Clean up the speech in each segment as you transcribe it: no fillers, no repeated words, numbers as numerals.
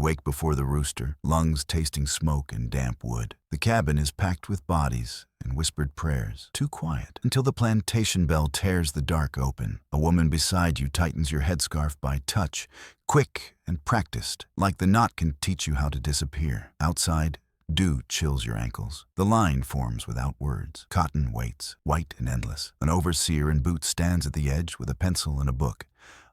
You wake before the rooster, lungs tasting smoke and damp wood. The cabin is packed with bodies and whispered prayers, too quiet, until the plantation bell tears the dark open. A woman beside you tightens your headscarf by touch, quick and practiced, like the knot can teach you how to disappear. Outside, dew chills your ankles. The line forms without words. Cotton waits, white and endless. An overseer in boots stands at the edge with a pencil and a book,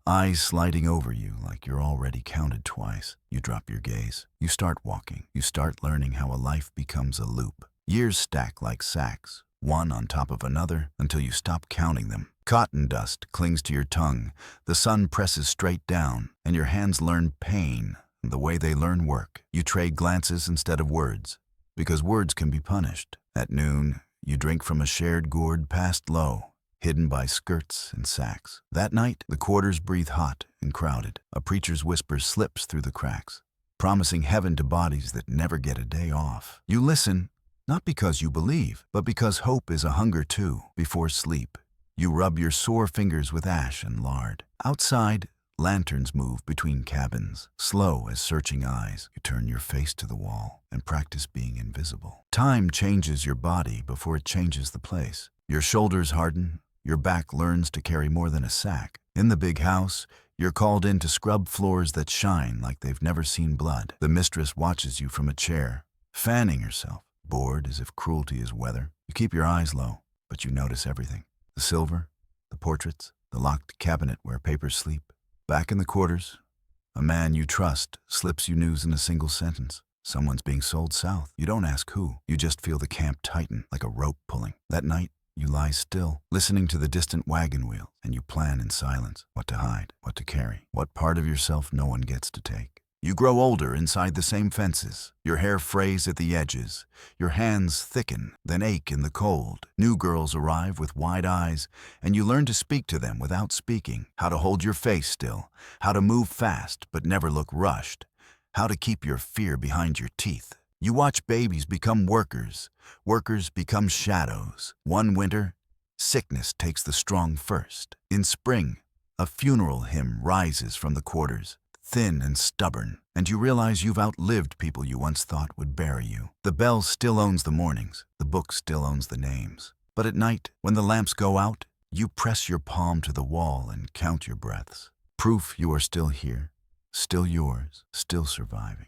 eyes sliding over you like you're already counted twice. You drop your gaze. You start walking. You start learning how a life becomes a loop. Years stack like sacks, one on top of another, until you stop counting them. Cotton dust clings to your tongue. The sun presses straight down, and your hands learn pain the way they learn work. You trade glances instead of words, because words can be punished. At noon, you drink from a shared gourd passed low, hidden by skirts and sacks. That night, the quarters breathe hot and crowded. A preacher's whisper slips through the cracks, promising heaven to bodies that never get a day off. You listen, not because you believe, but because hope is a hunger too. Before sleep, you rub your sore fingers with ash and lard. Outside, lanterns move between cabins. Slow as searching eyes, you turn your face to the wall and practice being invisible. Time changes your body before it changes the place. Your shoulders harden. Your back learns to carry more than a sack. In the big house, you're called in to scrub floors that shine like they've never seen blood. The mistress watches you from a chair, fanning herself, bored as if cruelty is weather. You keep your eyes low, but you notice everything. The silver, the portraits, the locked cabinet where papers sleep. Back in the quarters, a man you trust slips you news in a single sentence. Someone's being sold south. You don't ask who. You just feel the camp tighten like a rope pulling. That night, you lie still, listening to the distant wagon wheel, and you plan in silence what to hide, what to carry, what part of yourself no one gets to take. You grow older inside the same fences. Your hair frays at the edges. Your hands thicken, then ache in the cold. New girls arrive with wide eyes, and you learn to speak to them without speaking, how to hold your face still, how to move fast but never look rushed, how to keep your fear behind your teeth. You watch babies become workers. Workers become shadows. One winter, sickness takes the strong first. In spring, a funeral hymn rises from the quarters, thin and stubborn, and you realize you've outlived people you once thought would bury you. The bell still owns the mornings. The book still owns the names. But at night, when the lamps go out, you press your palm to the wall and count your breaths. Proof you are still here, still yours, still surviving.